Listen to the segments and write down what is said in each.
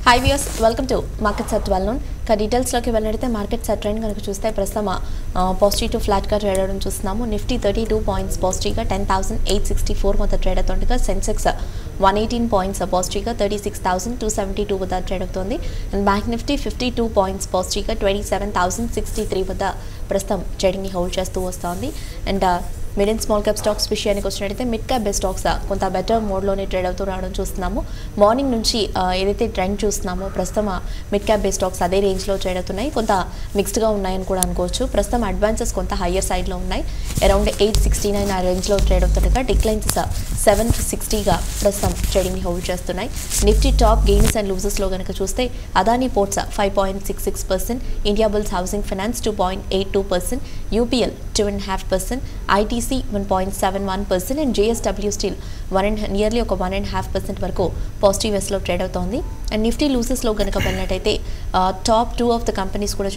Hi viewers, welcome to Markets at 12 noon. Details లోకి వెళ్ళితే markets trend కనుక చూస్తే ప్రస్తుతం పాజిటివ్ టు ఫ్లాట్ గా ట్రేడ్ అవడం చూస్తున్నాము. నిఫ్టీ 32 పాయింట్స్ పాజిటివ్ గా 10864 వద్ద ట్రేడ్ అవుతుండగా సెన్సెక్స్ 118 పాయింట్స్ పాజిటివ్ గా 36272 వద్ద ట్రేడ్ అవుతుంది. And bank Nifty 52 points positive గా 27063 వద్ద ప్రస్తుతం ట్రేడింగ్ ని హోల్డ్ చేస్తూ వస్తుంది. And mid and small cap stocks విషయానికి వచ్చినట్లయితే మిడ్ క్యాప్ బేస్ స్టాక్స్ కొంత బెటర్ మోడ్లోనే ట్రేడ్ అవుతూ రావడం చూస్తున్నాము. మార్నింగ్ నుంచి ఏదైతే ట్రెండ్ చూస్తున్నామో ప్రస్తుతం మిడ్ క్యాప్ బేస్ స్టాక్స్ అదే రేంజ్లో ట్రేడ్ అవుతున్నాయి. కొంత మిక్స్డ్గా ఉన్నాయని కూడా అనుకోవచ్చు. ప్రస్తుతం అడ్వాన్సెస్ కొంత హయ్యర్ సైడ్లో ఉన్నాయి. అరౌండ్ 869 ఆ రేంజ్లో ట్రేడ్ అవుతుండగా డిక్లైన్స్ 760గా ప్రస్తుతం ట్రేడింగ్ని హోల్డ్ చేస్తున్నాయి. నిఫ్టీ టాప్ గెయిన్స్ అండ్ లూజెస్లో కనుక చూస్తే Adani ports 5.66%, India bulls housing finance 2.82%, UPL 2.5%, ITC 1.71% and JSW steel nearly ఒక 1.5% వరకు పాజిటివ్ వేస్లో ట్రేడ్ అవుతోంది. అండ్ నిఫ్టీ లూసెస్లో కనుక వెళ్ళినట్టయితే టాప్ 2 ఆఫ్ ద కంపెనీస్ కూడా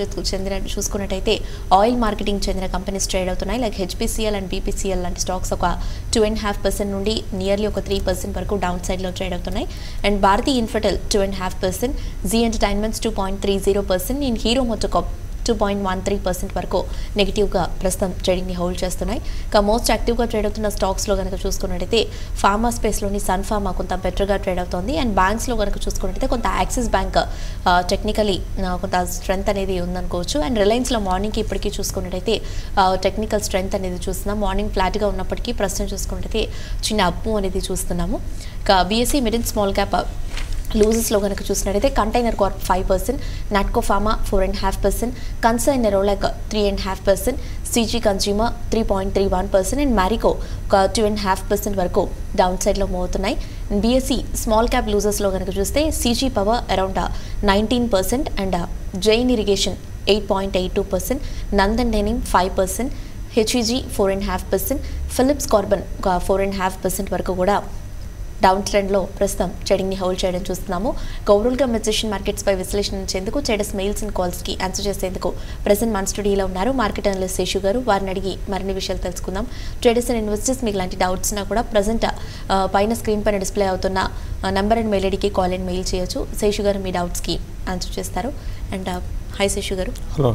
చూసుకున్నట్టయితే ఆయిల్ మార్కెటింగ్ చెందిన కంపెనీస్ ట్రేడ్ అవుతున్నాయి. లైక్ హెచ్పిసిఎల్ అండ్ బీపీసీఎల్ లాంటి స్టాక్స్ ఒక 2.5% నుండి నియర్లీ ఒక 3% వరకు డౌన్ సైడ్లో ట్రేడ్ అవుతున్నాయి. And Bharti Infotel 2.5%, Zee entertainments 2.30%, and Hero MotoCorp 2.13% వరకు నెగిటివ్గా ప్రస్తుతం ట్రేడింగ్ని హోల్డ్ చేస్తున్నాయి. ఇక మోస్ట్ యాక్టివ్గా ట్రేడ్ అవుతున్న స్టాక్స్లో కనుక చూసుకున్నట్టయితే ఫార్మా స్పేస్లోని సన్ ఫార్మా కొంత బెటర్గా ట్రేడ్ అవుతుంది. అండ్ బ్యాంక్స్లో కనుక చూసుకున్నట్టయితే కొంత యాక్సిస్ బ్యాంక్ టెక్నికలీ కొంత స్ట్రెంత్ అనేది ఉందనుకోవచ్చు. అండ్ రిలయన్స్లో మార్నింగ్కి ఇప్పటికీ చూసుకున్నట్టయితే టెక్నికల్ స్ట్రెంత్ అనేది చూస్తున్నాం. మార్నింగ్ ఫ్లాట్గా ఉన్నప్పటికీ ప్రస్తుతం చూసుకున్నట్టయితే చిన్న అప్పు అనేది చూస్తున్నాము. ఇక BSE mid and small cap లూజెస్లో కనుక చూసినట్టయితే కంటైనర్ కార్ప్ 5%, నాట్కో ఫార్మా 4.5%, కన్సర్న్ నెరోలాక్ 3.5%, సీజీ కన్స్యూమర్ 3.31% అండ్ మ్యారికో ఒక 2.5% వరకు డౌన్ సైడ్లో మూవ్ అవుతున్నాయి. బీఎస్సీ స్మాల్ క్యాప్ లూజెస్లో కనుక చూస్తే CG power around 19% and Jain irrigation 8.82%, Nandan డైనింగ్ 5%, హెచ్ఈజీ 4.5%, ఫిలిప్స్ కార్బన్ ఒక 4.5% వరకు కూడా డౌన్ ట్రెండ్లో ప్రస్తుతం ట్రేడింగ్ని హోల్డ్ చేయడం చూస్తున్నాము. ఓవరాల్గా మెజిషియన్ మార్కెట్స్పై విశ్లేషించేందుకు ట్రేడర్స్ మెయిల్స్ అండ్ కాల్స్కి ఆన్సర్ చేసేందుకు ప్రెసెంట్ మన స్టూడియోలో ఉన్నారు మార్కెట్ అనలిస్ట్ శేషు గారు. వారిని అడిగి మరిన్ని విషయాలు తెలుసుకుందాం. ట్రేడర్స్ అండ్ ఇన్వెస్టర్స్ మీకు ఇలాంటి డౌట్స్ ఉన్నా కూడా ప్రజెంట్ పైన స్క్రీన్ పైన డిస్ప్లే అవుతున్న నెంబర్ అండ్ మెయిల్ ఐడికి కాల్ అండ్ మెయిల్ చేయొచ్చు. శేషు గారు మీ డౌట్స్కి ఆన్సర్ చేస్తారు. అండ్ హాయ్ శేషు గారు. హలో.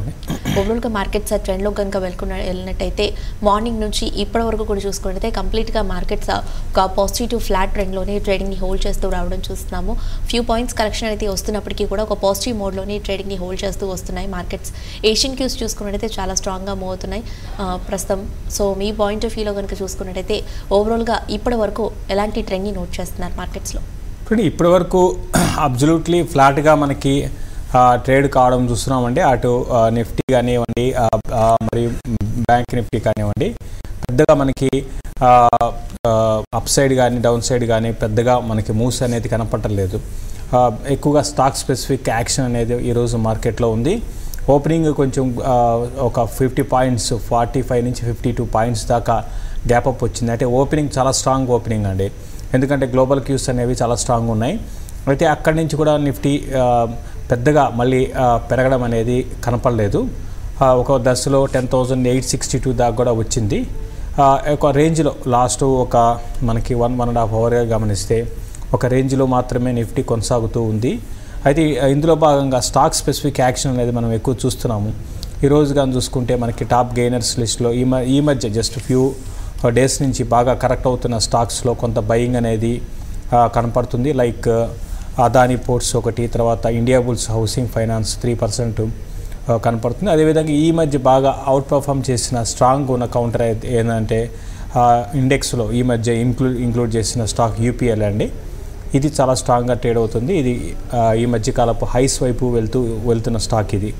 ఓవరాల్గా మార్కెట్స్ ట్రెండ్లో కనుక వెళ్ళినట్టయితే మార్నింగ్ నుంచి ఇప్పటి వరకు కూడా చూసుకున్నట్టయితే కంప్లీట్గా మార్కెట్స్ ఒక పాజిటివ్ ఫ్లాట్ ట్రెండ్లోనే ట్రేడింగ్ని హోల్డ్ చేస్తూ రావడం చూస్తున్నాము. ఫ్యూ పాయింట్స్ కరెక్షన్ అయితే వస్తున్నప్పటికీ కూడా ఒక పాజిటివ్ మోడ్లోనే ట్రేడింగ్ని హోల్డ్ చేస్తూ వస్తున్నాయి మార్కెట్స్. ఏషియన్ క్యూస్ చూసుకున్నట్టయితే చాలా స్ట్రాంగ్గా మూవ్ అవుతున్నాయి ప్రస్తుతం. సో మీ పాయింట్ ఆఫ్ వ్యూలో కనుక చూసుకున్నట్టయితే ఓవరాల్గా ఇప్పటి వరకు ఎలాంటి ట్రెండ్ని నోట్ చేస్తున్నారు మార్కెట్స్లో? ఇప్పటి వరకు అబ్జల్యూట్లీ ఫ్లాట్గా మనకి ట్రేడ్ కావడం చూస్తున్నామండి. అటు నిఫ్టీ కానివ్వండి, మరియు బ్యాంక్ నిఫ్టీ కానివ్వండి, పెద్దగా మనకి అప్ సైడ్ కానీ డౌన్ సైడ్ కానీ పెద్దగా మనకి మూవ్స్ అనేది కనపడలేదు. ఎక్కువగా స్టాక్ స్పెసిఫిక్ యాక్షన్ అనేది ఈరోజు మార్కెట్లో ఉంది. ఓపెనింగ్ కొంచెం ఒక 50 పాయింట్స్ 45 నుంచి 52 పాయింట్స్ దాకా గ్యాప్ అప్ వచ్చింది. అంటే ఓపెనింగ్ చాలా స్ట్రాంగ్ ఓపెనింగ్ అండి. ఎందుకంటే గ్లోబల్ క్యూస్ అనేవి చాలా స్ట్రాంగ్ ఉన్నాయి. అయితే అక్కడి నుంచి కూడా నిఫ్టీ పెద్దగా మళ్ళీ పెరగడం అనేది కనపడలేదు. ఒక దశలో 10,862 దాకా కూడా వచ్చింది. ఒక రేంజ్లో లాస్ట్ ఒక మనకి 1.5 అవర్గా గమనిస్తే ఒక రేంజ్లో మాత్రమే నిఫ్టీ కొనసాగుతూ ఉంది. అయితే ఇందులో భాగంగా స్టాక్ స్పెసిఫిక్ యాక్షన్ అనేది మనం ఎక్కువ చూస్తున్నాము. ఈరోజు కానీ చూసుకుంటే మనకి టాప్ గెయినర్స్ లిస్ట్లో ఈ మధ్య జస్ట్ ఫ్యూ డేస్ నుంచి బాగా కరెక్ట్ అవుతున్న స్టాక్స్లో కొంత బయింగ్ అనేది కనపడుతుంది. లైక్ అదానీ పోర్ట్స్ ఒకటి, తర్వాత ఇండియా బుల్స్ హౌసింగ్ ఫైనాన్స్ 3% కనపడుతుంది. అదేవిధంగా ఈ మధ్య బాగా అవుట్ పర్ఫామ్ చేసిన స్ట్రాంగ్ ఉన్న కౌంటర్ ఏంటంటే ఇండెక్స్లో ఈ మధ్య ఇంక్లూడ్ చేసిన స్టాక్ యూపీఎల్ అండి. ఇది చాలా స్ట్రాంగ్గా ట్రేడ్ అవుతుంది. ఇది ఈ మధ్యకాలపు హైస్ వైపు వెళ్తున్న స్టాక్ ఇది.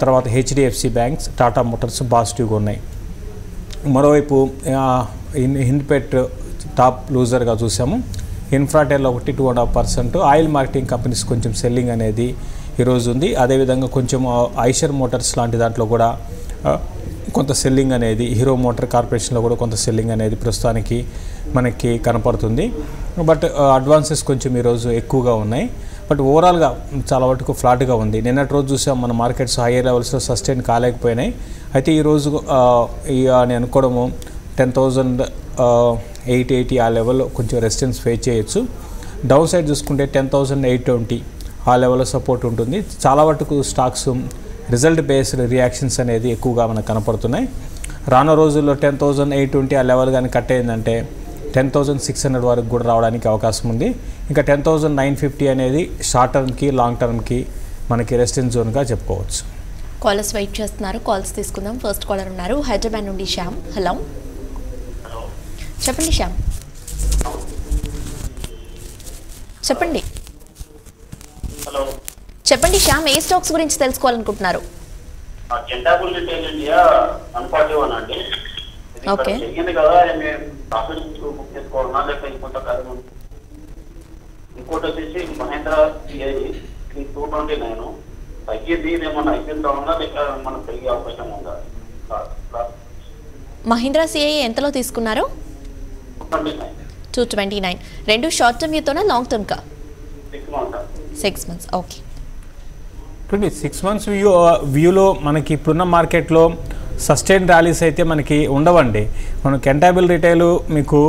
తర్వాత హెచ్డిఎఫ్సి బ్యాంక్స్, టాటా మోటార్స్ పాజిటివ్గా ఉన్నాయి. మరోవైపు హిండ్పెట్ టాప్ లూజర్గా చూసాము. ఇన్ఫ్రాటెల్ ఒకటి 2.5%. ఆయిల్ మార్కెటింగ్ కంపెనీస్ కొంచెం సెల్లింగ్ అనేది ఈరోజు ఉంది. అదేవిధంగా కొంచెం ఐషర్ మోటార్స్ లాంటి దాంట్లో కూడా కొంత సెల్లింగ్ అనేది, హీరో మోటార్ కార్పొరేషన్లో కూడా కొంత సెల్లింగ్ అనేది ప్రస్తుతానికి మనకి కనపడుతుంది. బట్ అడ్వాన్సెస్ కొంచెం ఈరోజు ఎక్కువగా ఉన్నాయి. బట్ ఓవరాల్గా చాలా వరకు ఫ్లాట్గా ఉంది. నిన్నటి రోజు చూసాం మన మార్కెట్స్ హైయర్ లెవెల్స్లో సస్టైన్ కాలేకపోయినాయి. అయితే ఈరోజు నేను అనుకోవడము 10,880 ఆ లెవెల్లో కొంచెం రెసిస్టెన్స్ ఫేస్ చేయొచ్చు. డౌన్ సైడ్ చూసుకుంటే 10,820 ఆ లెవెల్లో సపోర్ట్ ఉంటుంది. చాలా వరకు స్టాక్స్ రిజల్ట్ బేస్డ్ రియాక్షన్స్ అనేది ఎక్కువగా మనకు కనపడుతున్నాయి. రాను రోజుల్లో 10,820 ఆ లెవెల్ కానీ కట్ అయిందంటే 10,600 వరకు కూడా రావడానికి అవకాశం ఉంది. ఇంకా 10,950 అనేది షార్ట్ టర్మ్కి లాంగ్ టర్మ్కి మనకి రెసిస్టెన్స్ జోన్గా చెప్పుకోవచ్చు. కాలర్స్ వెయిట్ చేస్తున్నారు, కాల్స్ తీసుకుందాం. ఫస్ట్ కాలర్ ఉన్నారు హైదరాబాద్ నుండి శ్యామ్. హలో, చెప్పండి శ్యామ్. చెప్పండి చెప్పండి శ్యామ్, ఏ స్టాక్స్ గురించి తెలుసుకోవాలనుకుంటున్నారు? ఓకే, ఇంకోటి వచ్చేసి మహేంద్ర సిఐ 229 తగ్గింది, ఏమన్నా అయిపోయిందా లేక మనం పెరిగే అవకాశం ఉందా? మహీంద్రా సిఐ ఎంతలో తీసుకున్నారు? 229. రెండు షార్ట్ టర్మ్ వ్యూతోనా లాంగ్ టర్మ్కా? 6 months. ఓకే, ఇప్పుడు 6 months వ్యూలో మనకి ఇప్పుడున్న మార్కెట్లో సస్టైన్ ర్యాలీస్ అయితే మనకి ఉండవండి. మనం కెంటాబుల్ రిటైల్ మీకు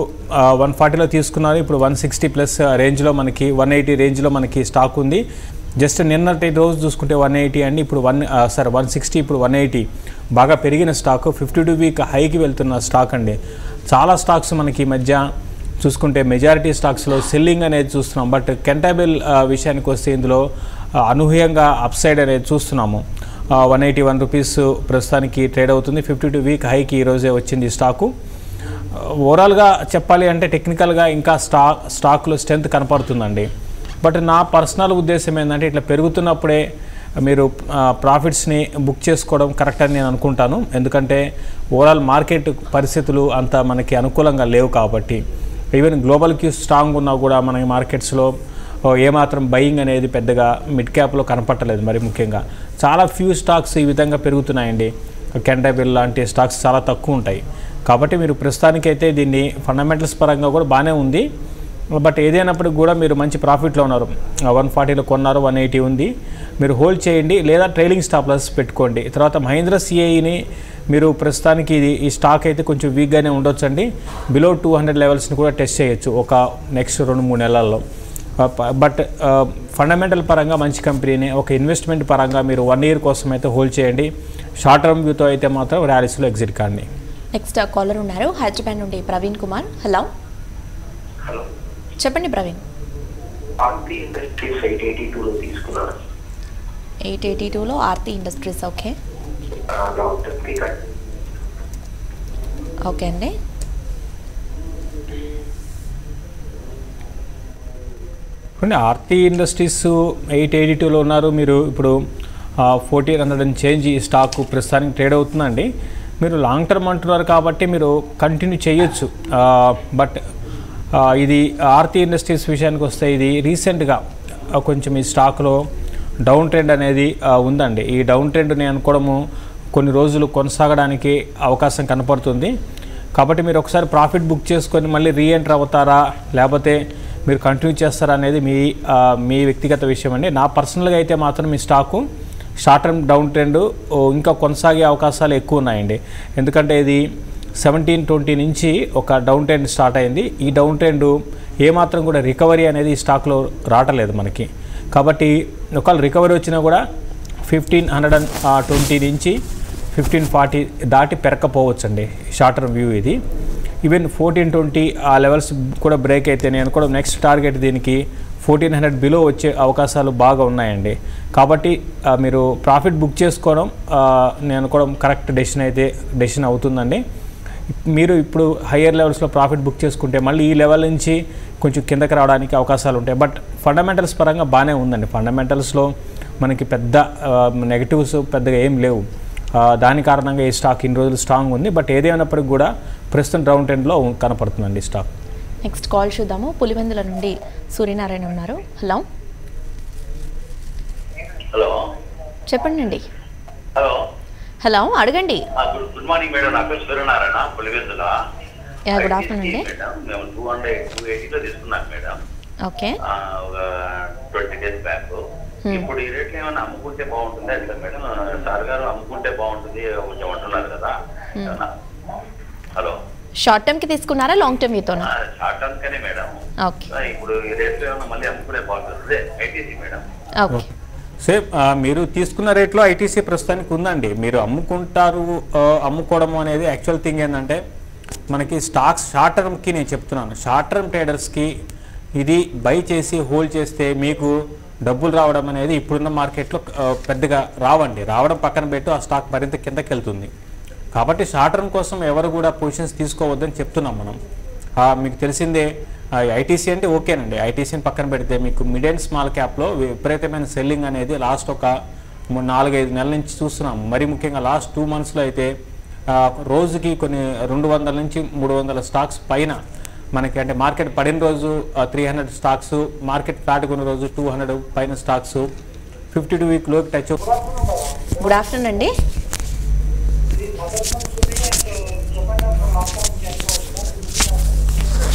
140లో తీసుకున్నారు, ఇప్పుడు 160 ప్లస్ రేంజ్లో మనకి 180 రేంజ్లో మనకి స్టాక్ ఉంది. జస్ట్ నిన్నటి రోజు చూసుకుంటే 180 అండి, ఇప్పుడు 160, ఇప్పుడు 180 బాగా పెరిగిన స్టాక్. 52 వీక్ హైకి వెళ్తున్న స్టాక్ అండి. చాలా స్టాక్స్ మనకి ఈ మధ్య చూసుకుంటే మెజారిటీ స్టాక్స్లో సెల్లింగ్ అనేది చూస్తున్నాం. బట్ కెంటాబుల్ విషయానికి వస్తే ఇందులో అనూహ్యంగా అప్సైడ్ అనేది చూస్తున్నాము. 181 రూపీస్ ప్రస్తుతానికి ట్రేడ్ అవుతుంది. 52 వీక్ హైకి ఈరోజే వచ్చింది స్టాకు. ఓవరాల్గా చెప్పాలి అంటే టెక్నికల్గా ఇంకా స్టాక్లో స్ట్రెంత్ కనపడుతుందండి. బట్ నా పర్సనల్ ఉద్దేశం ఏంటంటే ఇట్లా పెరుగుతున్నప్పుడే మీరు ప్రాఫిట్స్ని బుక్ చేసుకోవడం కరెక్ట్ అని నేను అనుకుంటాను. ఎందుకంటే ఓవరాల్ మార్కెట్ పరిస్థితులు అంత మనకి అనుకూలంగా లేవు కాబట్టి. ఈవెన్ గ్లోబల్కి స్ట్రాంగ్ ఉన్నా కూడా మన మార్కెట్స్లో ఏమాత్రం బయింగ్ అనేది పెద్దగా మిడ్ క్యాప్లో కనపట్టలేదు. మరి ముఖ్యంగా చాలా ఫ్యూ స్టాక్స్ ఈ విధంగా పెరుగుతున్నాయండి. కెంటాబుల్ లాంటి స్టాక్స్ చాలా తక్కువ ఉంటాయి. కాబట్టి మీరు ప్రస్తుతానికైతే దీన్ని ఫండమెంటల్స్ పరంగా కూడా బాగానే ఉంది. బట్ ఏదైనప్పటికి కూడా మీరు మంచి ప్రాఫిట్లో ఉన్నారు. 140లో కొన్నారు, 180 ఉంది, మీరు హోల్డ్ చేయండి లేదా ట్రైలింగ్ స్టాప్ లాస్ పెట్టుకోండి. తర్వాత మహీంద్రా సిఐని మీరు ప్రస్తుతానికి ఈ స్టాక్ అయితే కొంచెం వీక్గానే ఉండొచ్చండి. బిలో 200 లెవెల్స్ని కూడా టెస్ట్ చేయొచ్చు ఒక నెక్స్ట్ 2-3 నెలల్లో. బట్ ఫండమెంటల్ పరంగా మంచి కంపెనీని ఒక ఇన్వెస్ట్మెంట్ పరంగా మీరు 1 year కోసం అయితే హోల్డ్ చేయండి. షార్ట్ టర్మ్ వ్యూతో అయితే మాత్రం ర్యాలీస్లో ఎగ్జిట్ కాండి. నెక్స్ట్ కాలర్ ఉన్నారు హైదరాబాద్ నుండి ప్రవీణ్ కుమార్. హలో, చెప్పండి ప్రవీణ్. 882లో ఆర్తి ఇండస్ట్రీస్. ఓకే ఓకే అండి. ఆర్తి ఇండస్ట్రీస్ 882లో ఉన్నారు. మీరు ఇప్పుడు 1400 చేంజ్ ఈ స్టాక్ ప్రస్తుతానికి ట్రేడ్ అవుతుందండి. మీరు లాంగ్ టర్మ్ అంటున్నారు కాబట్టి మీరు కంటిన్యూ చేయొచ్చు. బట్ ఇది ఆర్తి ఇండస్ట్రీస్ విషయానికి వస్తే ఇది రీసెంట్గా కొంచెం ఈ స్టాక్లో డౌన్ ట్రెండ్ అనేది ఉందండి. ఈ డౌన్ ట్రెండ్ నేను అనుకోవడము కొన్ని రోజులు కొనసాగడానికి అవకాశం కనపడుతుంది. కాబట్టి మీరు ఒకసారి ప్రాఫిట్ బుక్ చేసుకొని మళ్ళీ రీఎంటర్ అవుతారా లేకపోతే మీరు కంటిన్యూ చేస్తారా అనేది మీ వ్యక్తిగత విషయం అండి. నా పర్సనల్గా అయితే మాత్రం మీ stock short term down trend ఇంకా కొనసాగే అవకాశాలు ఎక్కువ ఉన్నాయండి. ఎందుకంటే ఇది 1720 నుంచి ఒక డౌన్ ట్రెండ్ స్టార్ట్ అయింది. ఈ డౌన్ ట్రెండ్ ఏమాత్రం కూడా రికవరీ అనేది ఈ స్టాక్లో రావట్లేదు మనకి. కాబట్టి ఒకవేళ రికవరీ వచ్చినా కూడా 1520 నుంచి 1540 దాటి పెరగకపోవచ్చండి షార్ట్ టర్మ్ వ్యూ ఇది. ఈవెన్ 1420 ఆ లెవెల్స్ కూడా బ్రేక్ అయితే నేను కూడా నెక్స్ట్ టార్గెట్ దీనికి 1400 బిలో వచ్చే అవకాశాలు బాగా ఉన్నాయండి. కాబట్టి మీరు ప్రాఫిట్ బుక్ చేసుకోవడం నేను కూడా కరెక్ట్ డెసిషన్ అవుతుందండి. మీరు ఇప్పుడు హయ్యర్ లెవెల్స్లో ప్రాఫిట్ బుక్ చేసుకుంటే మళ్ళీ ఈ లెవెల్ నుంచి కొంచెం కిందకి రావడానికి అవకాశాలు ఉంటాయి. బట్ ఫండమెంటల్స్ పరంగా బాగానే ఉందండి. ఫండమెంటల్స్లో మనకి పెద్ద నెగటివ్స్ పెద్దగా ఏం లేవు. దాని కారణంగా ఈ స్టాక్ ఇన్ని రోజులు స్ట్రాంగ్ ఉంది. బట్ ఏదేమైనప్పటికీ కూడా ప్రస్తుతం డౌన్ ట్రెండ్లో కనపడుతుందండి స్టాక్. నెక్స్ట్ కాల్ చూద్దాము. పులివెందుల నుండి సూర్యనారాయణ ఉన్నారు. హలో హలో చెప్పండి అండి. హలో హలో అడగండి. గుడ్ మార్నింగ్ మేడం, నా పేరు సూర్యనారాయణ, పులివెందుల. గుడ్ ఆఫ్టర్నూన్ అండి. మేము 280లో తీసుకున్నాను మేడం. ఓకే, ఒక 20 days బ్యాక్. ఇప్పుడు ఈ రేట్లు ఏమైనా అమ్ముకుంటే బాగుంటుంది అట్లా మేడం? సార్ గారు అమ్ముకుంటే బాగుంటుంది కొంచెం అంటున్నారు కదా. హలో, షార్ట్ టర్మ్ కి తీసుకున్నారా లాంగ్ టర్మ్ మీతోనా? షార్ట్ టర్మ్ కనే మేడం. ఓకే, ఇప్పుడు ఈ రేట్లు ఏమైనా మళ్ళీ అమ్ముకునే బాగుంటుంది ఐటీసీ మేడం. ఓకే. సేమ్ మీరు తీసుకున్న రేట్లో ఐటీసీ ప్రస్తుతానికి ఉందండి. మీరు అమ్ముకోవడం అనేది యాక్చువల్ థింగ్ ఏంటంటే మనకి స్టాక్స్ షార్ట్ టర్మ్కి నేను చెప్తున్నాను, షార్ట్ టర్మ్ ట్రేడర్స్కి ఇది బై చేసి హోల్డ్ చేస్తే మీకు డబ్బులు రావడం అనేది ఇప్పుడున్న మార్కెట్లో పెద్దగా రావడం పక్కన పెట్టు, ఆ స్టాక్ మరింత కిందకి వెళ్తుంది. కాబట్టి షార్ట్ టర్మ్ కోసం ఎవరు కూడా పొజిషన్స్ తీసుకోవద్దని చెప్తున్నాం మనం. మీకు తెలిసిందే ఐటీసీ అంటే ఓకేనండి, ఐటీసీని పక్కన పెడితే మీకు మిడ్ అండ్ స్మాల్ క్యాప్లో విపరీతమైన సెల్లింగ్ అనేది లాస్ట్ ఒక 4-5 నెలల నుంచి చూస్తున్నాం. మరి ముఖ్యంగా లాస్ట్ 2 monthsలో అయితే రోజుకి కొన్ని 200 నుంచి 300 స్టాక్స్ పైన మనకి, అంటే మార్కెట్ పడిన రోజు 300 స్టాక్స్, మార్కెట్ ఫ్లాట్గా ఉన్న రోజు 200 పైన స్టాక్స్ 52 వీక్ లోకి టచ్. గుడ్ ఆఫ్టర్నూన్ అండి.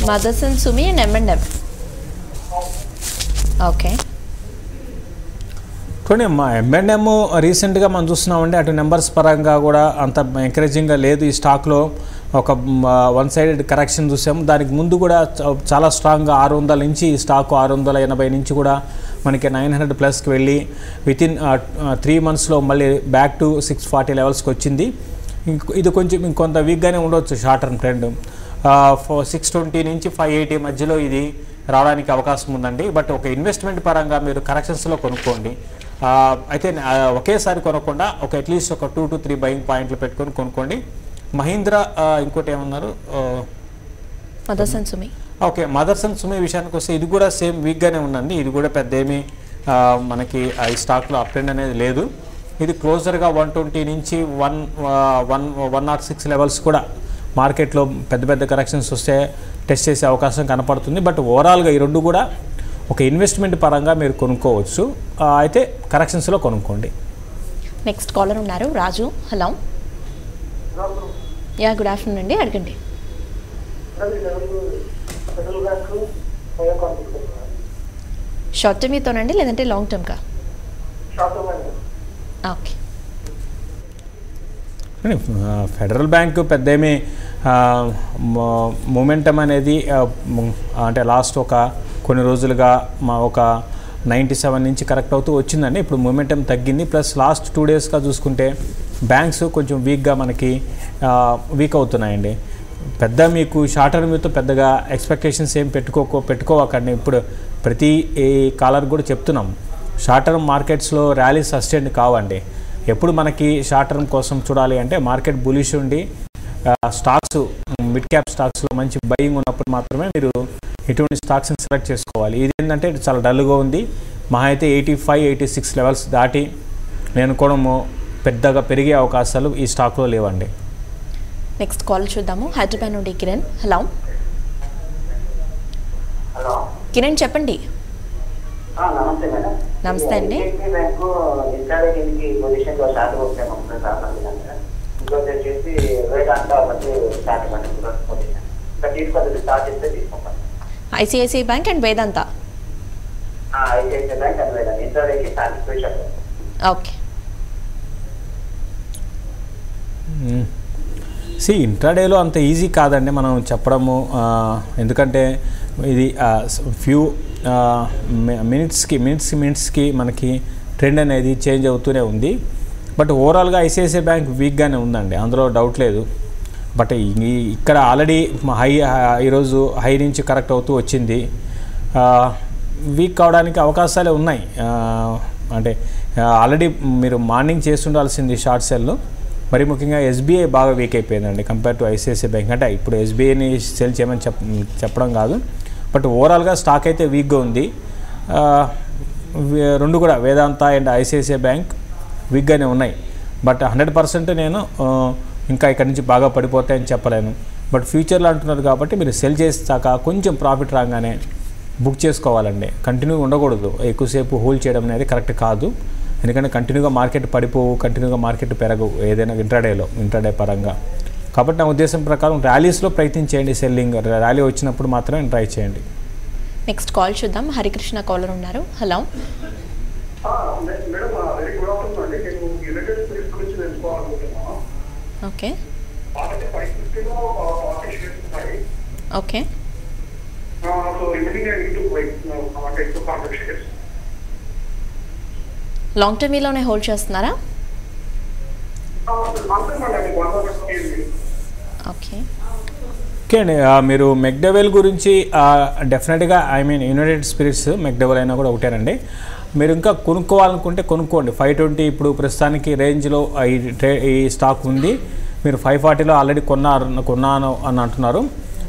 Motherson Sumi and M&M. Okay. చూడండి మా M&M రీసెంట్గా మనం చూస్తున్నామండి, అటు నెంబర్స్ పరంగా కూడా అంత ఎంకరేజింగ్గా లేదు. ఈ స్టాక్లో ఒక 1-sided కరెక్షన్ చూసాము. దానికి ముందు కూడా చాలా స్ట్రాంగ్గా 600 నుంచి ఈ స్టాక్ 680 నుంచి కూడా మనకి 900+ వెళ్ళి వితిన్ 3 monthsలో మళ్ళీ బ్యాక్ టు 640 లెవెల్స్కి వచ్చింది. ఇది కొంచెం ఇంకొంత వీక్గానే ఉండవచ్చు షార్ట్ టర్మ్ ట్రెండ్. 620 నుంచి 580 మధ్యలో ఇది రావడానికి అవకాశం ఉందండి. బట్ ఒక ఇన్వెస్ట్మెంట్ పరంగా మీరు కరెక్షన్స్లో కొనుక్కోండి. అయితే ఒకేసారి కొనకుండా ఒక అట్లీస్ట్ ఒక 2 to 3 బయింగ్ పాయింట్లు పెట్టుకొని కొనుక్కోండి. మహీంద్రా ఇంకోటి ఏమన్నారు, మదర్సన్ సుమి. ఓకే, మదర్సన్ సుమి విషయానికి వస్తే ఇది కూడా సేమ్ వీక్గానే ఉందండి. ఇది కూడా పెద్ద ఏమీ మనకి ఈ స్టాక్లో అప్ ట్రెండ్ అనేది లేదు. ఇది క్లోజర్గా 120 నుంచి 106 లెవెల్స్ కూడా మార్కెట్లో పెద్ద కరెక్షన్స్ వస్తే టెస్ట్ చేసే అవకాశం కనపడుతుంది. బట్ ఓవరాల్గా ఈ రెండు కూడా ఒక ఇన్వెస్ట్మెంట్ పరంగా మీరు కొనుక్కోవచ్చు. అయితే కరెక్షన్స్లో కొనుక్కోండి. నెక్స్ట్ కాలర్ ఉన్నారు, రాజు. హలో. యా, గుడ్ ఆఫ్టర్నూన్ అండి, అడగండి. షార్ట్ టర్మ్ మీతోనండి లేదంటే లాంగ్ టర్మ్కా? ఓకే. ఫెడరల్ బ్యాంక్ పెద్ద ఏమీ మొమెంటం అనేది అంటే లాస్ట్ ఒక కొన్ని రోజులుగా ఒక 97 నుంచి కరెక్ట్ అవుతూ వచ్చిందండి. ఇప్పుడు మొమెంటం తగ్గింది. ప్లస్ లాస్ట్ 2 daysగా చూసుకుంటే బ్యాంక్స్ కొంచెం వీక్గా మనకి వీక్ అవుతున్నాయండి. పెద్ద మీకు షార్ట్ టర్మ్తో పెద్దగా ఎక్స్పెక్టేషన్స్ ఏం పెట్టుకోవకండి. ఇప్పుడు ప్రతి కాలర్ కూడా చెప్తున్నాం, షార్ట్ టర్మ్ మార్కెట్స్లో ర్యాలీ సస్టైన్ కావండి. ఎప్పుడు మనకి షార్ట్ టర్మ్ కోసం చూడాలి అంటే మార్కెట్ బులిష్ ఉండి స్టాక్స్ మిడ్ క్యాప్ స్టాక్స్లో మంచి బయింగ్ ఉన్నప్పుడు మాత్రమే మీరు ఇటువంటి స్టాక్స్ని సెలెక్ట్ చేసుకోవాలి. ఇది ఏంటంటే చాలా డల్గా ఉంది. మహా అయితే 85-86 లెవెల్స్ దాటి నేను కూడా పెద్దగా పెరిగే అవకాశాలు ఈ స్టాక్లో లేవండి. నెక్స్ట్ కాల్ చూద్దాము. హైదరాబాద్ నుండి కిరణ్. హలో. కిరణ్ చెప్పండి. నమస్తే మేడం. నమస్తే అండి. ఐసిఐసిఐ బ్యాంక్ అండ్ వేదాంత. ఓకే. ఇంట్రాడేలో అంత ఈజీ కాదండి మనం చెప్పడము, ఎందుకంటే ఇది ఫ్యూ మినిట్స్కి మనకి ట్రెండ్ అనేది చేంజ్ అవుతూనే ఉంది. బట్ ఓవరాల్గా ఐసిఐసిఐ బ్యాంక్ వీక్గానే ఉందండి, అందులో డౌట్ లేదు. బట్ ఇక్కడ ఆల్రెడీ ఈరోజు హై నుంచి కరెక్ట్ అవుతూ వచ్చింది. వీక్ కావడానికి అవకాశాలే ఉన్నాయి. అంటే ఆల్రెడీ మీరు మార్నింగ్ చేసి ఉండాల్సింది షార్ట్ సెల్. మరి ముఖ్యంగా ఎస్బీఐ బాగా వీక్ అయిపోయిందండి కంపేర్ టు ఐసిఐసిఐ బ్యాంక్. అంటే ఇప్పుడు ఎస్బీఐని సెల్ చేయమని చెప్పడం కాదు, బట్ ఓవరాల్గా స్టాక్ అయితే వీక్గా ఉంది. రెండు కూడా వేదాంత అండ్ ఐసిఐసిఐ బ్యాంక్ వీక్గానే ఉన్నాయి. బట్ 100% నేను ఇంకా ఇక్కడి నుంచి బాగా పడిపోతాయని చెప్పలేను. బట్ ఫ్యూచర్లో అంటున్నారు కాబట్టి మీరు సెల్ చేసాక కొంచెం ప్రాఫిట్ రాగానే బుక్ చేసుకోవాలండి. కంటిన్యూ ఉండకూడదు, ఎక్కువసేపు హోల్డ్ చేయడం అనేది కరెక్ట్ కాదు. ఎందుకంటే కంటిన్యూగా మార్కెట్ పడిపోవు, కంటిన్యూగా మార్కెట్ పెరగవు ఏదైనా ఇంట్రాడే పరంగా. కాబట్టి నా ఉద్దేశం ప్రకారం ర్యాలీస్లో ప్రయత్నించేయండి. సెల్లింగ్ ర్యాలీ వచ్చినప్పుడు మాత్రమే ట్రై చేయండి. నెక్స్ట్ కాల్ చూద్దాం. హరికృష్ణ కాలర్ ఉన్నారు. Hello. Okay. Okay. Long term మీలోనే హోల్డ్ చేస్తున్నారా? ఓకే ఓకే అండి, మీరు మెక్డవెల్ గురించి డెఫినెట్గా యునైటెడ్ స్పిరిట్స్ మెక్డవెల్ అయినా కూడా ఒకటేనండి. మీరు ఇంకా కొనుక్కోవాలనుకుంటే కొనుక్కోండి. 520 ఇప్పుడు ప్రస్తుతానికి రేంజ్లో ఈ స్టాక్ ఉంది. మీరు 540లో ఆల్రెడీ కొన్నాను అని అంటున్నారు.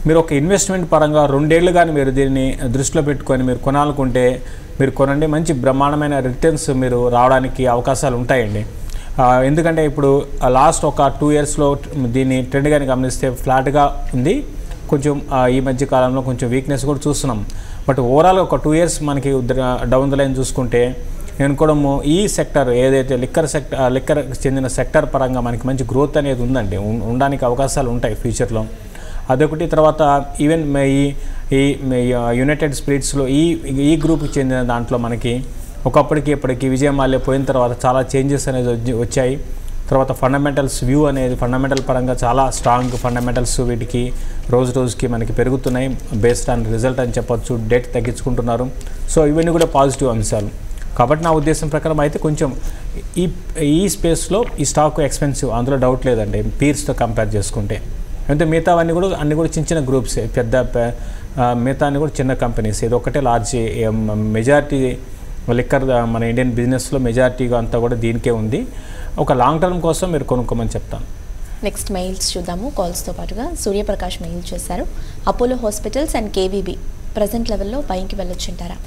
మీరు ఒక ఇన్వెస్ట్మెంట్ పరంగా 2 ఏళ్ళు కానీ మీరు దీన్ని దృష్టిలో పెట్టుకొని మీరు కొనాలనుకుంటే మీరు కొనండి. మంచి బ్రహ్మాండమైన రిటర్న్స్ మీరు రావడానికి అవకాశాలు ఉంటాయండి. ఎందుకంటే ఇప్పుడు లాస్ట్ ఒక 2 ఇయర్స్లో దీన్ని ట్రెండ్ కానీ గమనిస్తే ఫ్లాట్గా ఉంది. కొంచెం ఈ మధ్య కాలంలో కొంచెం వీక్నెస్ కూడా చూస్తున్నాం. బట్ ఓవరాల్ ఒక 2 ఇయర్స్ మనకి డౌన్ ద లైన్ చూసుకుంటే నేను కూడా ఈ సెక్టర్ ఏదైతే లిక్కర్ చెందిన సెక్టర్ పరంగా మనకి మంచి గ్రోత్ అనేది ఉందండి, ఉండడానికి అవకాశాలు ఉంటాయి ఫ్యూచర్లో. అదొకటి. తర్వాత ఈవెన్ ఈ యునైటెడ్ స్పిరిట్స్లో ఈ గ్రూప్కి చెందిన దాంట్లో మనకి ఒకప్పటికి ఇప్పటికి విజయ్ మాల్యా పోయిన తర్వాత చాలా చేంజెస్ అనేది వచ్చాయి. తర్వాత ఫండమెంటల్ పరంగా చాలా స్ట్రాంగ్ ఫండమెంటల్స్ వీటికి రోజుకి మనకి పెరుగుతున్నాయి. బేస్డ్ ఆన్ రిజల్ట్ అని చెప్పొచ్చు. డెట్ తగ్గించుకుంటున్నారు. సో ఇవన్నీ కూడా పాజిటివ్ అంశాలు. కాబట్టి నా ఉద్దేశం ప్రకారం అయితే కొంచెం ఈ స్పేస్లో ఈ స్టాక్ ఎక్స్పెన్సివ్, అందులో డౌట్ లేదండి పీర్స్తో కంపేర్ చేసుకుంటే. అంటే మిగతావన్నీ కూడా చిన్న గ్రూప్స్, మిగతా అన్ని కూడా చిన్న కంపెనీస్. ఇది ఒకటే లార్జ్ మెజారిటీ లిక్కర్ మన ఇండియన్ బిజినెస్లో మెజారిటీగా అంతా కూడా దీనికే ఉంది. ఒక లాంగ్ టర్మ్ కోసం మీరు కొనుక్కోమని చెప్తాను. నెక్స్ట్ మెయిల్స్ చూద్దాము. కాల్స్తో పాటుగా సూర్యప్రకాష్ మెయిల్ చేశారు. Apollo hospitals and KVB present లెవెల్లో బయింగ్కి వెళ్ళొచ్చుంటారా?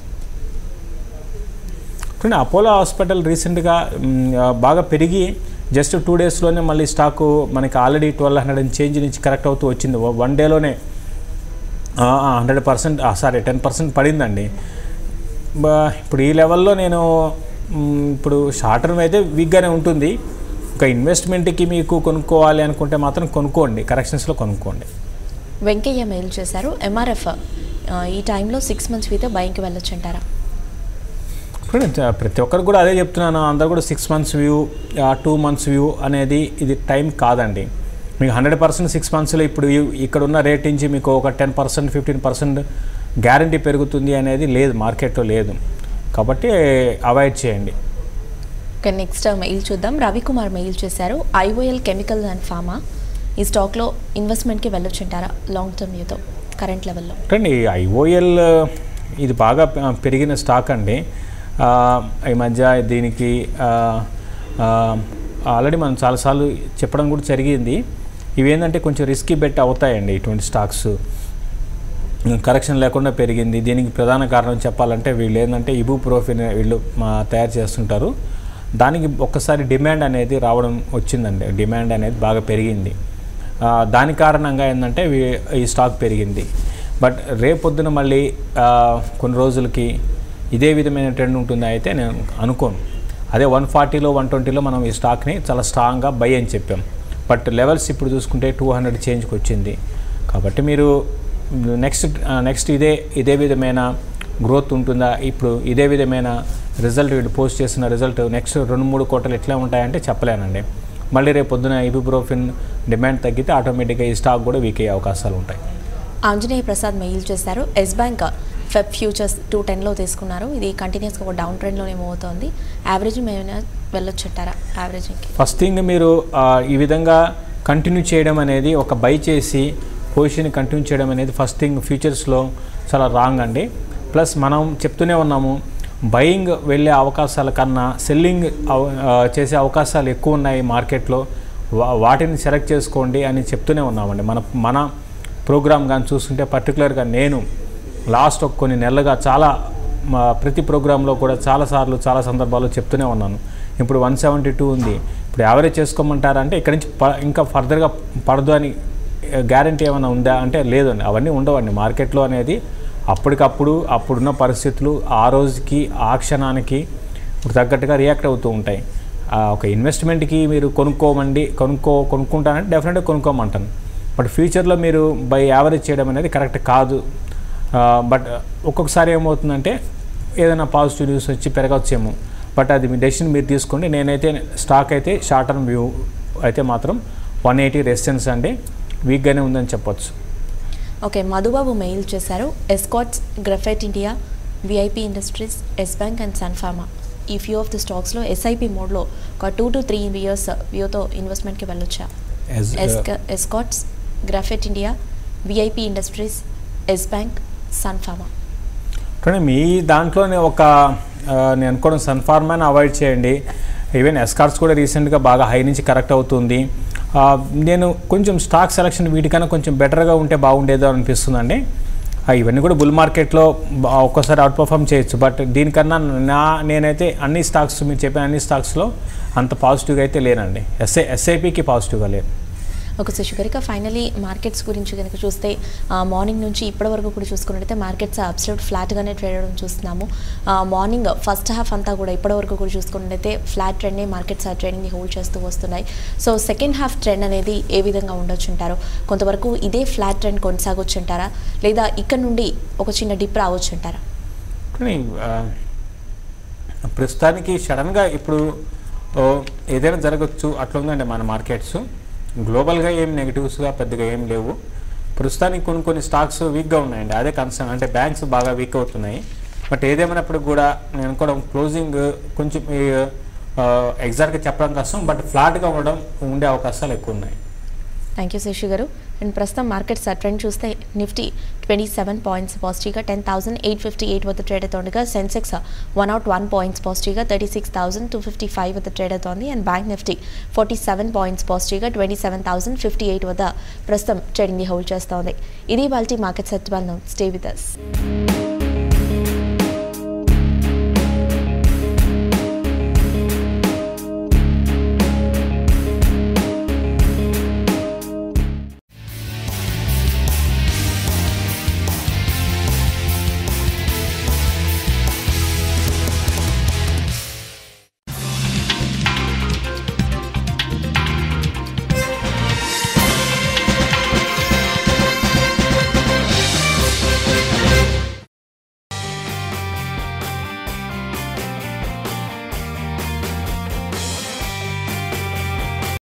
అపోలో హాస్పిటల్ రీసెంట్గా బాగా పెరిగి జస్ట్ 2 డేస్లోనే మళ్ళీ స్టాకు మనకి ఆల్రెడీ 1200 చేంజ్ నుంచి కరెక్ట్ అవుతూ వచ్చింది. 1 డేలోనే 10% పడిందండి. ఇప్పుడు ఈ లెవెల్లో నేను ఇప్పుడు షార్ట్ టర్మ్ అయితే వీక్గానే ఉంటుంది. ఒక ఇన్వెస్ట్మెంట్కి మీకు కొనుక్కోవాలి అనుకుంటే మాత్రం కొనుక్కోండి, కరెక్షన్స్లో కొనుక్కోండి. వెంకయ్య మెయిల్ చేశారు. ఎంఆర్ఎఫ్ ఈ టైంలో 6 months వీతో బయింగ్కి వెళ్ళొచ్చుంటారా? ప్రతి ఒక్కరు కూడా అదే చెప్తున్నాను. అందరు కూడా 6 months వ్యూ 2 months వ్యూ అనేది ఇది టైం కాదండి. మీకు 100% 6 monthsలో ఇప్పుడు ఇక్కడ ఉన్న రేట్ నుంచి మీకు ఒక 10% 15% గ్యారంటీ పెరుగుతుంది అనేది లేదు, మార్కెట్లో లేదు. కాబట్టి అవాయిడ్ చేయండి. ఓకే నెక్స్ట్ మెయిల్ చూద్దాం. రవికుమార్ మెయిల్ చేశారు. ఐఓఎల్ కెమికల్స్ అండ్ ఫార్మా ఈ స్టాక్లో ఇన్వెస్ట్మెంట్కి వెళ్ళొచ్చుంటారా లాంగ్ టర్మ్ వ్యూతో కరెంట్ లెవెల్లో? అంటే ఐఓఎల్ ఇది బాగా పెరిగిన స్టాక్ అండి. ఈ మధ్య దీనికి ఆల్రెడీ మనం చాలాసార్లు చెప్పడం కూడా జరిగింది. ఇవేంటంటే కొంచెం రిస్కీ బెట్ అవుతాయండి ఇటువంటి స్టాక్స్. కరెక్షన్ లేకుండా పెరిగింది. దీనికి ప్రధాన కారణం చెప్పాలంటే వీళ్ళు ఏంటంటే ఇబుప్రోఫిన్ వీళ్ళు తయారు చేస్తుంటారు. దానికి ఒక్కసారి డిమాండ్ అనేది రావడం వచ్చిందండి. డిమాండ్ అనేది బాగా పెరిగింది. దాని కారణంగా ఏంటంటే ఈ స్టాక్ పెరిగింది. బట్ రేపొద్దున మళ్ళీ కొన్ని రోజులకి ఇదే విధమైన ట్రెండ్ ఉంటుందా అయితే నేను అనుకోను. అదే 140లో 120లో మనం ఈ స్టాక్ని చాలా స్ట్రాంగ్గా బై అని చెప్పాం. బట్ లెవెల్స్ ఇప్పుడు చూసుకుంటే 200 చేంజ్కి వచ్చింది. కాబట్టి మీరు నెక్స్ట్ ఇదే విధమైన గ్రోత్ ఉంటుందా, ఇప్పుడు ఇదే విధమైన రిజల్ట్ వీళ్ళు పోస్ట్ చేసిన రిజల్ట్ నెక్స్ట్ 2-3 quarters ఎట్లా ఉంటాయంటే చెప్పలేనండి. మళ్ళీ రేపు పొద్దున ఇబుప్రోఫిన్ డిమాండ్ తగ్గితే ఆటోమేటిక్గా ఈ స్టాక్ కూడా వీక్ అయ్యే అవకాశాలు ఉంటాయి. ఆంజనేయ ప్రసాద్ మెయిల్ చేశారు. ఎస్ బ్యాంక్ ఫెబ్ ఫ్యూచర్స్ 210లో తీసుకున్నారు. ఇది కంటిన్యూస్గా ఒక డౌన్ ట్రెండ్లోనే మూవ్ అవుతుంది. యావరేజ్ ఏమైనా వెళ్ళొచ్చుంటారా? యావరేజింగ్కి ఫస్ట్ థింగ్ మీరు ఈ విధంగా కంటిన్యూ చేయడం అనేది, ఒక బై చేసి పొజిషన్ కంటిన్యూ చేయడం అనేది ఫస్ట్ థింగ్ ఫ్యూచర్స్లో చాలా రాంగ్ అండి. ప్లస్ మనం చెప్తూనే ఉన్నాము, బయింగ్ వెళ్ళే అవకాశాల కన్నా సెల్లింగ్ చేసే అవకాశాలు ఎక్కువ ఉన్నాయి మార్కెట్లో, వాటిని సెలెక్ట్ చేసుకోండి అని చెప్తూనే ఉన్నామండి. మన ప్రోగ్రామ్ కానీ చూస్తుంటే పర్టికులర్గా నేను లాస్ట్ కొన్ని నెలలుగా ప్రతి ప్రోగ్రాంలో కూడా చాలాసార్లు చాలా సందర్భాల్లో చెప్తూనే ఉన్నాను. ఇప్పుడు 172 ఉంది. ఇప్పుడు యావరేజ్ చేసుకోమంటారంటే ఇక్కడ నుంచి ఇంకా ఫర్దర్గా పడదు అని గ్యారంటీ ఏమైనా ఉందా అంటే లేదండి. అవన్నీ ఉండవండి. మార్కెట్లో అనేది అప్పుడున్న పరిస్థితులు ఆ రోజుకి ఆ క్షణానికి తగ్గట్టుగా రియాక్ట్ అవుతూ ఉంటాయి. ఒక ఇన్వెస్ట్మెంట్కి మీరు కొనుక్కుంటానంటే డెఫినెట్గా కొనుక్కోమంటాను. బట్ ఫ్యూచర్లో మీరు బై యావరేజ్ చేయడం అనేది కరెక్ట్ కాదు. బట్ ఒక్కొక్కసారి ఏమవుతుందంటే ఏదైనా పాజిటివ్ న్యూస్ వచ్చి పెరగవచ్చేమో. బట్ అది మీ డెసిషన్ మీరు తీసుకోండి. నేనైతే స్టాక్ అయితే షార్ట్ టర్మ్ వ్యూ అయితే మాత్రం 180 రెసిస్టెన్స్ అండి, వీక్గానే ఉందని చెప్పొచ్చు. ఓకే మధుబాబు మెయిల్ చేశారు. ఎస్కాట్స్, గ్రఫైట్ ఇండియా, విఐపి ఇండస్ట్రీస్, ఎస్ బ్యాంక్ అండ్ సన్ ఫార్మా ఈ ఫ్యూ ఆఫ్ ది స్టాక్స్లో ఎస్ఐపి మోడ్లో ఒక 2 to 3 ఇయర్స్ వ్యూతో ఇన్వెస్ట్మెంట్కి వెళ్ళొచ్చా? ఎస్కాట్స్, గ్రాఫైట్ ఇండియా, విఐపి ఇండస్ట్రీస్, ఎస్ బ్యాంక్, సన్ ఫార్మా. కానీ మీ దాంట్లోనే ఒక నేను అనుకోవడం సన్ ఫార్మాని అవాయిడ్ చేయండి. ఈవెన్ ఎస్కార్ట్స్ కూడా రీసెంట్గా బాగా హై నుంచి కరెక్ట్ అవుతుంది. నేను కొంచెం స్టాక్ సెలక్షన్ వీటికన్నా కొంచెం బెటర్గా ఉంటే బాగుండేదో అనిపిస్తుందండి. ఇవన్నీ కూడా బుల్ మార్కెట్లో ఒక్కోసారి అవుట్ పర్ఫామ్ చేయొచ్చు, బట్ దీనికన్నా నేనైతే అన్ని స్టాక్స్ మీరు చెప్పిన అన్ని స్టాక్స్లో అంత పాజిటివ్గా అయితే లేనండి. ఎస్ఐపికి పాజిటివ్గా లేదు. ఒక శశికరిక ఫైనలీ మార్కెట్స్ గురించి కనుక చూస్తే మార్నింగ్ నుంచి ఇప్పటి వరకు కూడా చూసుకున్నట్టయితే మార్కెట్స్ అబ్సల్యూట్ ఫ్లాట్గానే ట్రేడ్ అవ్వడం చూస్తున్నాము. మార్నింగ్ ఫస్ట్ హాఫ్ అంతా కూడా ఇప్పటి వరకు కూడా చూసుకున్నట్టయితే ఫ్లాట్ ట్రెండ్ని మార్కెట్స్ ఆ ట్రెండ్ని హోల్డ్ చేస్తూ వస్తున్నాయి. సో సెకండ్ హాఫ్ ట్రెండ్ అనేది ఏ విధంగా ఉండొచ్చు అంటారు? కొంతవరకు ఇదే ఫ్లాట్ ట్రెండ్ కొనసాగొచ్చు అంటారా, లేదా ఇక్కడ నుండి ఒక చిన్న డిప్ రావచ్చు అంటారా? ప్రస్తుతానికి సడన్గా ఇప్పుడు ఏదైనా జరగచ్చు అట్లా ఉందండి మన మార్కెట్స్. గ్లోబల్గా ఏం నెగిటివ్స్గా పెద్దగా ఏం లేవు. ప్రస్తుతానికి కొన్ని స్టాక్స్ వీక్గా ఉన్నాయండి, అదే కన్సర్న్. అంటే బ్యాంక్స్ బాగా వీక్ అవుతున్నాయి. బట్ ఏదేమైనప్పుడు కూడా నేను అనుకోవడం క్లోజింగ్ కొంచెం ఎగ్జాక్ట్గా చెప్పడం కష్టం, బట్ ఫ్లాట్గా ఉండే అవకాశాలు ఎక్కువ ఉన్నాయి. థ్యాంక్ యూ శశి గారు. అండ్ ప్రస్తుతం మార్కెట్స్ ట్రెండ్ చూస్తే నిఫ్టీ 27 పాయింట్స్ పాజిటివ్గా 10,858 వద్ద ట్రేడ్ అవుతుండగా సెన్సెక్స్ 101 పాయింట్స్ పాజిటివ్గా 36,255 వద్ద ట్రేడ్ అవుతోంది. అండ్ బ్యాంక్ నిఫ్టీ 47 పాయింట్స్ పాజిటివ్గా 27,058 వద్ద ప్రస్తుతం ట్రేడింగ్ని హోల్డ్ చేస్తోంది. ఇది volatile market set. Stay with us.